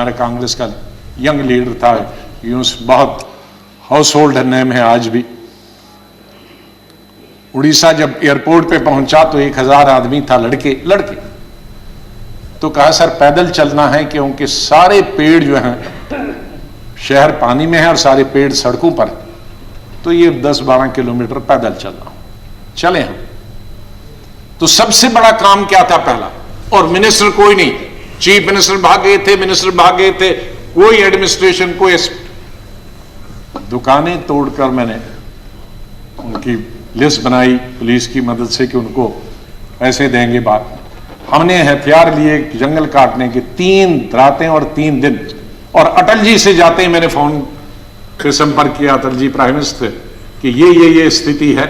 हमारे कांग्रेस का young leader था, यूं बहुत हाउस होल्ड नेम है आज भी। उड़ीसा जब एयरपोर्ट पे पहुंचा तो 1000 आदमी था, लड़के। तो कहा सर पैदल चलना है क्योंकि सारे पेड़ जो हैं, शहर पानी में है और सारे पेड़ सड़कों पर, तो ये 10-12 किलोमीटर पैदल चलना। चले हम। तो सबसे बड़ा काम क्या था पहला, और मिनिस्टर कोई नहीं, चीफ मिनिस्टर भाग गए थे, मिनिस्टर भाग गए थे, कोई एडमिनिस्ट्रेशन, कोई दुकानें तोड़कर मैंने उनकी लिस्ट बनाई पुलिस की मदद से कि उनको पैसे देंगे। बात हमने हथियार लिए जंगल काटने के 3 रातें और 3 दिन। और अटल जी से जाते ही मैंने फोन पे संपर्क किया, अटल जी प्राइम मिनिस्टर, कि ये स्थिति है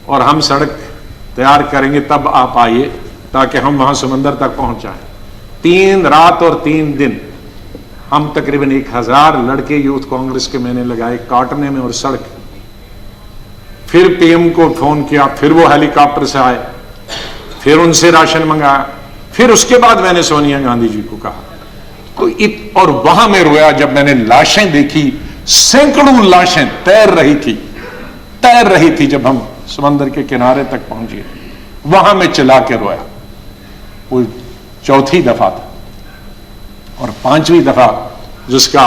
और हम सड़क तैयार करेंगे, तब आप आइए ताकि हम वहां समंदर तक पहुंच जाएं। 3 रात और 3 दिन हम तकरीबन 1000 लड़के यूथ कांग्रेस के मैंने लगाए काटने में और सड़क। फिर पीएम को फोन किया, फिर वो हेलीकॉप्टर से आए, फिर उनसे राशन मंगाया, फिर उसके बाद मैंने सोनिया गांधी जी को कहा। तो और वहां मैं रोया जब मैंने लाशें देखी, सैकड़ों लाशें तैर रही थी जब हम समंदर के किनारे तक पहुंचे, वहां मैं चिल्ला के रोया। वो 4थी दफा था। और 5वीं दफा जिसका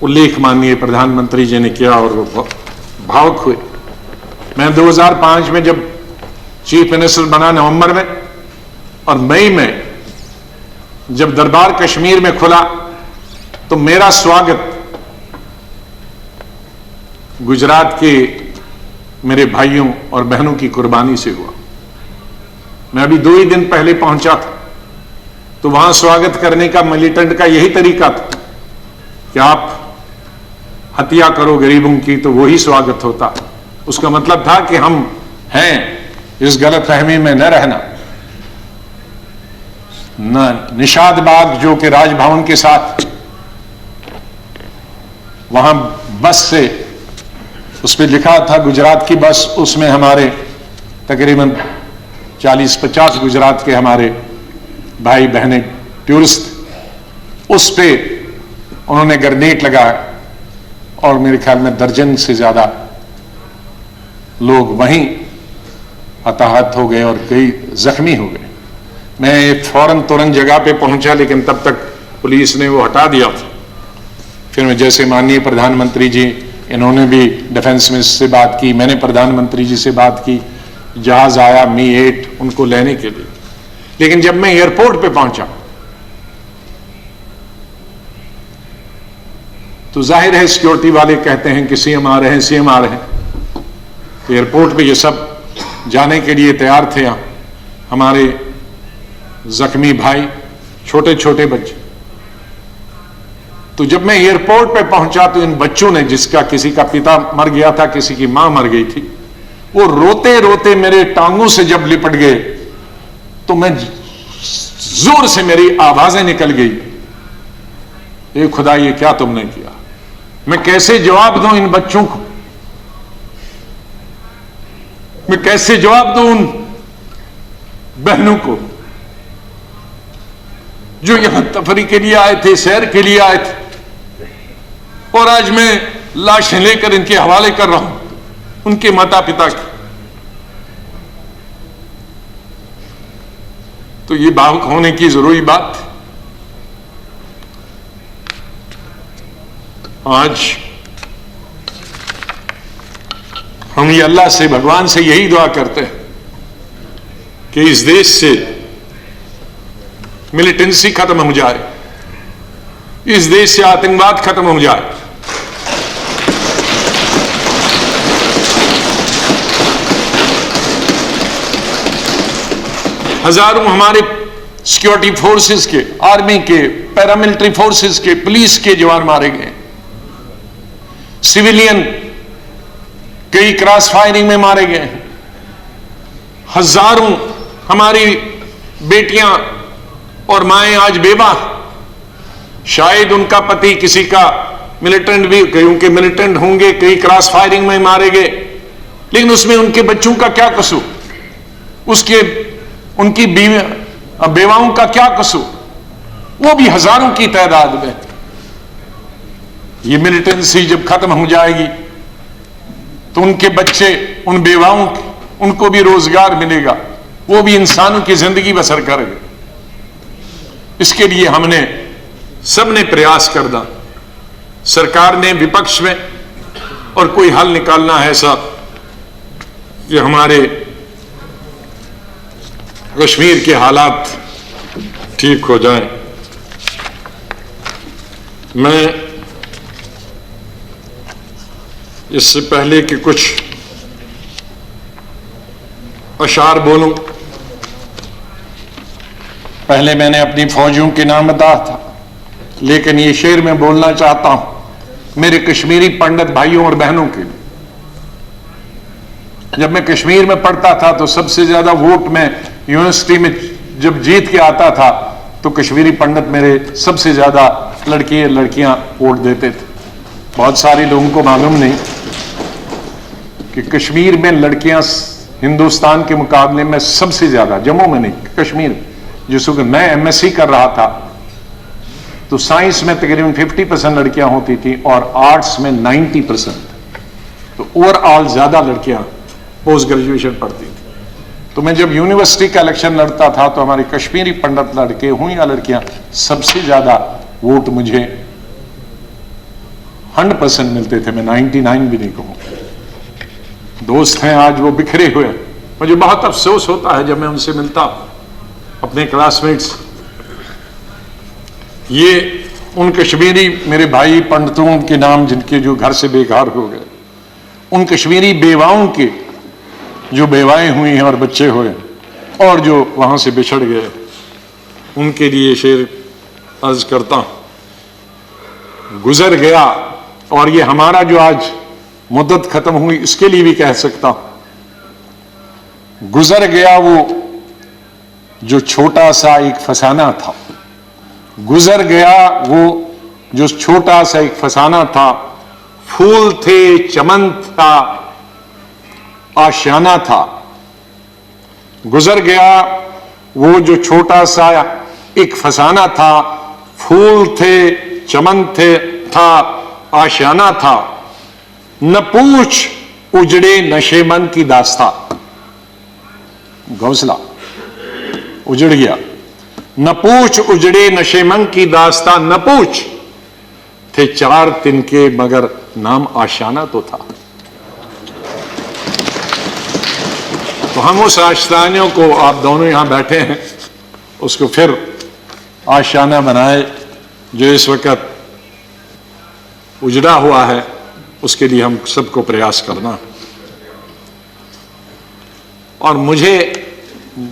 उल्लेख माननीय प्रधानमंत्री जी ने किया और वो भावुक हुए। मैं 2005 में जब चीफ मिनिस्टर बना नवंबर में, और मई में जब दरबार कश्मीर में खुला, तो मेरा स्वागत गुजरात के मेरे भाइयों और बहनों की कुर्बानी से हुआ। मैं अभी 2 ही दिन पहले पहुंचा था, तो वहां स्वागत करने का मिलिटेंट का यही तरीका था कि आप हत्या करो गरीबों की, तो वही स्वागत होता। उसका मतलब था कि हम हैं, इस गलतफहमी में न रहना। निषाद बाग जो कि राजभवन के साथ, वहां बस से उस पर लिखा था गुजरात की बस, उसमें हमारे तकरीबन 40-50 गुजरात के हमारे भाई बहनें टूरिस्ट, उस पे उन्होंने ग्रेनेड लगाया और मेरे ख्याल में दर्जन से ज्यादा लोग वहीं हताहत हो गए और कई जख्मी हो गए। मैं फौरन तुरंत जगह पे पहुंचा, लेकिन तब तक पुलिस ने वो हटा दिया था। फिर मैं जैसे माननीय प्रधानमंत्री जी, इन्होंने भी डिफेंस मिनिस्टर से बात की, मैंने प्रधानमंत्री जी से बात की, जहाज आया मी-8 उनको लेने के लिए। लेकिन जब मैं एयरपोर्ट पे पहुंचा तो जाहिर है सिक्योरिटी वाले कहते हैं कि सीएम आ रहे हैं। तो एयरपोर्ट पे ये सब जाने के लिए तैयार थे। हमारे जख्मी भाई, छोटे छोटे बच्चे। तो जब मैं एयरपोर्ट पे पहुंचा तो इन बच्चों ने, जिसका किसी का पिता मर गया था, किसी की मां मर गई थी, वो रोते रोते मेरे टांगों से जब लिपट गए तो मैं जोर से मेरी आवाजें निकल गई, ये खुदा ये क्या तुमने किया। मैं कैसे जवाब दूं इन बच्चों को, मैं कैसे जवाब दूं उन बहनों को जो यहां तफरी के लिए आए थे, सैर के लिए आए थे, और आज मैं लाशें लेकर इनके हवाले कर रहा हूं उनके माता पिता की। तो ये भावुक होने की जरूरी बात। आज हम ये अल्लाह से, भगवान से यही दुआ करते हैं कि इस देश से मिलिटेंसी खत्म हो जाए, इस देश से आतंकवाद खत्म हो जाए। हजारों हमारे सिक्योरिटी फोर्सेस के, आर्मी के, पैरामिलिट्री फोर्सेस के, पुलिस के जवान मारे गए, सिविलियन कई क्रॉस फायरिंग में मारे गए, हजारों हमारी बेटियां और माएं आज बेवा, शायद उनका पति किसी का मिलिटेंट भी, कईयों के मिलिटेंट होंगे, कई क्रॉस फायरिंग में मारे गए, लेकिन उसमें उनके बच्चों का क्या कसूर, उसके उनकी बेवाओं का क्या कसूर। वो भी हजारों की तादाद में। ये मिलिटेंसी जब खत्म हो जाएगी तो उनके बच्चे, उन बेवाओं उनको भी रोजगार मिलेगा, वो भी इंसानों की जिंदगी बसर करेंगे। इसके लिए हमने सबने प्रयास करना, सरकार ने, विपक्ष में, और कोई हल निकालना है ऐसा कि हमारे कश्मीर के हालात ठीक हो जाएं। मैं इससे पहले कि कुछ अशार बोलूं, पहले मैंने अपनी फौजियों के नाम बताया था, लेकिन ये शेर मैं बोलना चाहता हूं मेरे कश्मीरी पंडित भाइयों और बहनों के लिए। जब मैं कश्मीर में पढ़ता था तो सबसे ज्यादा वोट में यूनिवर्सिटी में जब जीत के आता था तो कश्मीरी पंडित मेरे सबसे ज्यादा लड़के लड़कियां वोट देते थे। बहुत सारे लोगों को मालूम नहीं कि कश्मीर में लड़कियां हिंदुस्तान के मुकाबले में सबसे ज्यादा, जम्मू में नहीं, कश्मीर, जिसको कि मैं एमएससी कर रहा था तो साइंस में तकरीबन 50% लड़कियां होती थी और आर्ट्स में 90%। तो ओवरऑल ज्यादा लड़कियां पोस्ट ग्रेजुएशन पढ़ती थी। तो मैं जब यूनिवर्सिटी का इलेक्शन लड़ता था तो हमारे कश्मीरी पंडित लड़के हुई या लड़कियां, सबसे ज्यादा वोट मुझे 100% मिलते थे। मैं 99 भी नहीं कहूं। दोस्त हैं आज वो बिखरे हुए, मुझे बहुत अफसोस होता है जब मैं उनसे मिलता अपने क्लासमेट्स। ये उन कश्मीरी मेरे भाई पंडितों के नाम जिनके जो घर से बेकार हो गए, उन कश्मीरी बेवाओं के जो बेवाएं हुई हैं और बच्चे हुए और जो वहां से बिछड़ गए, उनके लिए शेर अर्ज करता हूं। गुजर गया, और ये हमारा जो आज मुद्दत खत्म हुई इसके लिए भी कह सकता हूं, गुजर गया वो जो छोटा सा एक फसाना था, गुजर गया वो जो छोटा सा एक फसाना था, फूल थे, चमन था, आशियाना था। गुजर गया वो जो छोटा सा एक फसाना था, फूल थे, चमन थे, था, आशियाना था। न पूछ उजड़े नशे मन की दास्ता, घोंसला उजड़ गया। न पूछ उजड़े नशे मन की दास्ता, न पूछ थे 4 तिनके मगर नाम आशियाना तो था। तो हम उस आशियाने को, आप दोनों यहां बैठे हैं, उसको फिर आशियाना बनाए जो इस वक्त उजड़ा हुआ है, उसके लिए हम सबको प्रयास करना। और मुझे,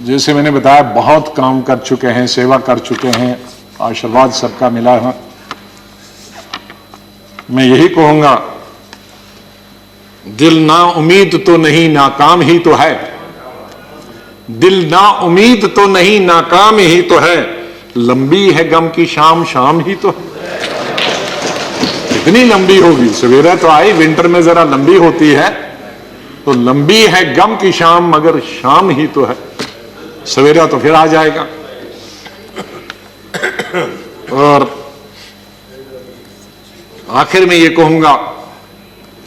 जैसे मैंने बताया, बहुत काम कर चुके हैं, सेवा कर चुके हैं, आशीर्वाद सबका मिला है। मैं यही कहूंगा, दिल ना उम्मीद तो नहीं, नाकाम ही तो है। दिल ना उम्मीद तो नहीं, नाकाम ही तो है। लंबी है गम की शाम, शाम ही तो है। कितनी लंबी होगी, सवेरा तो आई, विंटर में जरा लंबी होती है, तो लंबी है गम की शाम मगर शाम ही तो है। सवेरा तो फिर आ जाएगा। और आखिर में ये कहूंगा,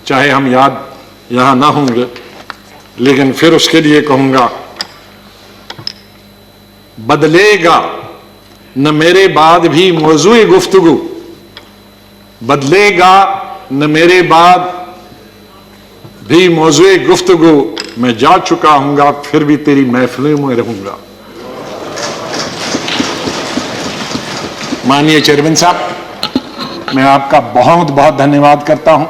चाहे हम याद यहां ना होंगे, लेकिन फिर उसके लिए कहूंगा, बदलेगा न मेरे बाद भी मौजूए गुफ्तगू, बदलेगा न मेरे बाद भी मौजूए गुफ्तगू। मैं जा चुका हूंगा फिर भी तेरी महफिलों में रहूंगा। माननीय चेयरमैन साहब, मैं आपका बहुत बहुत धन्यवाद करता हूं।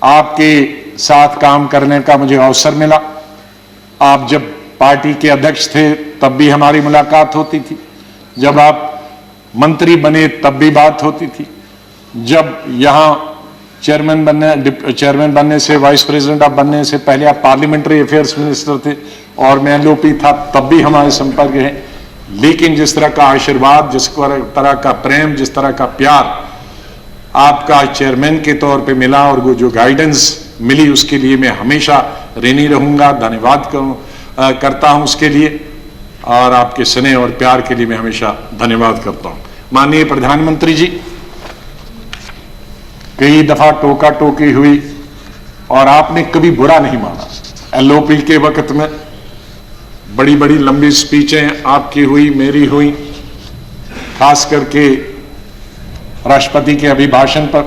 आपके साथ काम करने का मुझे अवसर मिला। आप जब पार्टी के अध्यक्ष थे तब भी हमारी मुलाकात होती थी, जब आप मंत्री बने तब भी बात होती थी, जब यहां चेयरमैन बनने से, वाइस प्रेसिडेंट आप बनने से पहले आप पार्लियामेंट्री अफेयर्स मिनिस्टर थे और मैं एलओपी था, तब भी हमारे संपर्क है। लेकिन जिस तरह का आशीर्वाद, जिस तरह का प्रेम, जिस तरह का प्यार आपका चेयरमैन के तौर पे मिला और वो जो गाइडेंस मिली, उसके लिए मैं हमेशा ऋणी रहूंगा। धन्यवाद करता हूं उसके लिए, और आपके स्नेह और प्यार के लिए मैं हमेशा धन्यवाद करता हूं। माननीय प्रधानमंत्री जी, कई दफा टोका टोकी हुई और आपने कभी बुरा नहीं माना। एलओपी के वक्त में बड़ी बड़ी लंबी स्पीचें आपकी हुई, मेरी हुई, खास करके राष्ट्रपति के अभिभाषण पर।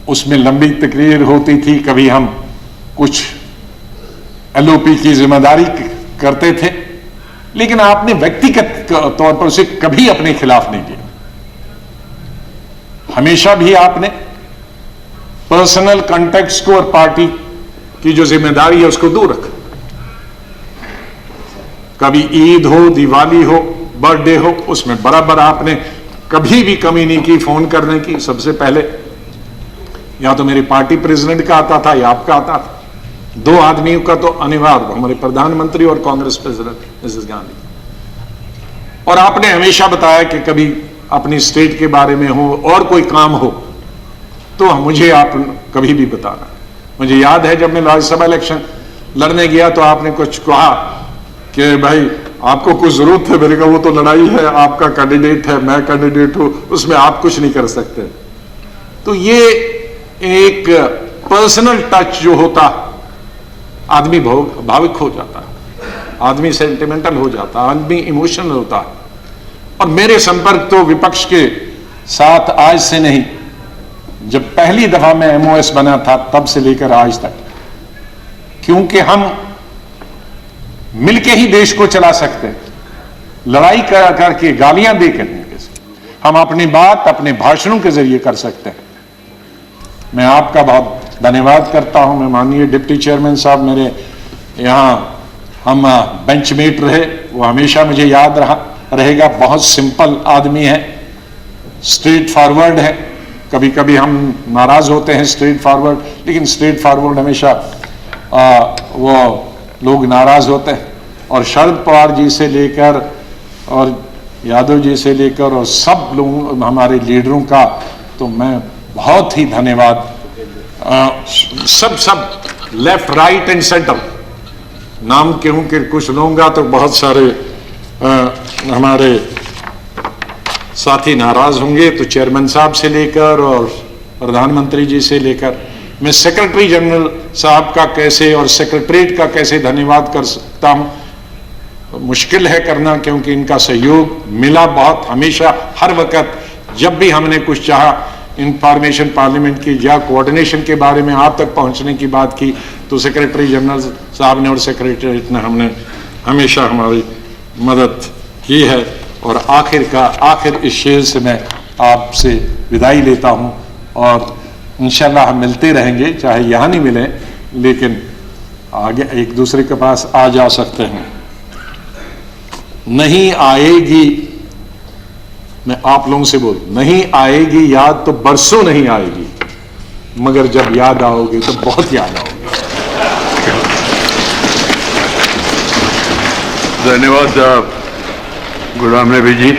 उसमें लंबी तकरीर होती थी, कभी हम कुछ एलओपी की जिम्मेदारी करते थे, लेकिन आपने व्यक्तिगत तौर पर उसे कभी अपने खिलाफ नहीं किया। हमेशा भी आपने पर्सनल कॉन्टेक्ट्स को और पार्टी की जो जिम्मेदारी है उसको दूर रखा। कभी ईद हो, दिवाली हो, बर्थडे हो, उसमें बराबर आपने कभी भी कमी नहीं की फोन करने की। सबसे पहले या तो मेरी पार्टी प्रेसिडेंट का आता था या आपका आता था। दो आदमियों का तो अनिवार्य, हमारे प्रधानमंत्री और कांग्रेस प्रेसिडेंट मिसेस गांधी। और आपने हमेशा बताया कि कभी अपनी स्टेट के बारे में हो और कोई काम हो तो मुझे आप कभी भी बताना। मुझे याद है जब मैं राज्यसभा इलेक्शन लड़ने गया तो आपने कुछ कहा कि भाई आपको कुछ जरूरत है। मेरे का वो तो लड़ाई है, आपका कैंडिडेट है, मैं कैंडिडेट हूं, उसमें आप कुछ नहीं कर सकते। तो ये एक पर्सनल टच जो होता, आदमी भावुक हो जाता है, आदमी सेंटिमेंटल हो जाता है, आदमी इमोशनल होता है। और मेरे संपर्क तो विपक्ष के साथ आज से नहीं, जब पहली दफा मैं एमओएस बना था तब से लेकर आज तक, क्योंकि हम मिलके ही देश को चला सकते हैं। लड़ाई करके, गालियां देकर हम अपनी बात अपने भाषणों के जरिए कर सकते हैं। मैं आपका बहुत धन्यवाद करता हूं। मैं माननीय डिप्टी चेयरमैन साहब, मेरे यहां हम बेंचमेट रहे, वो हमेशा मुझे याद रहेगा। बहुत सिंपल आदमी है, स्ट्रेट फॉरवर्ड है। कभी कभी हम नाराज होते हैं स्ट्रेट फॉरवर्ड, लेकिन स्ट्रेट फॉरवर्ड हमेशा वो लोग नाराज होते हैं। और शरद पवार जी से लेकर और यादव जी से लेकर और सब लोग हमारे लीडरों का तो मैं बहुत ही धन्यवाद। सब लेफ्ट, राइट एंड सेंटर, नाम क्यों कि कुछ लूंगा तो बहुत सारे हमारे साथी नाराज होंगे। तो चेयरमैन साहब से लेकर और प्रधानमंत्री जी से लेकर, मैं सेक्रेटरी जनरल साहब का कैसे और सेक्रेटरीट का कैसे धन्यवाद कर सकता हूं। मुश्किल है करना, क्योंकि इनका सहयोग मिला बहुत। हमेशा हर वक्त जब भी हमने कुछ चाहा, इंफॉर्मेशन पार्लियामेंट की या कोऑर्डिनेशन के बारे में आप तक पहुंचने की बात की, तो सेक्रेटरी जनरल साहब ने और सेक्रेटरीट ने हमने हमेशा हमारी मदद की है। और आखिर इस शेर से मैं आपसे विदाई लेता हूं और इंशाल्लाह हम मिलते रहेंगे, चाहे यहां नहीं मिले लेकिन आगे एक दूसरे के पास आ जा सकते हैं। नहीं आएगी, मैं आप लोगों से बोल, नहीं आएगी याद तो बरसों नहीं आएगी, मगर जब याद आओगे तो बहुत याद आओगे। धन्यवाद गुलाम नबी जी।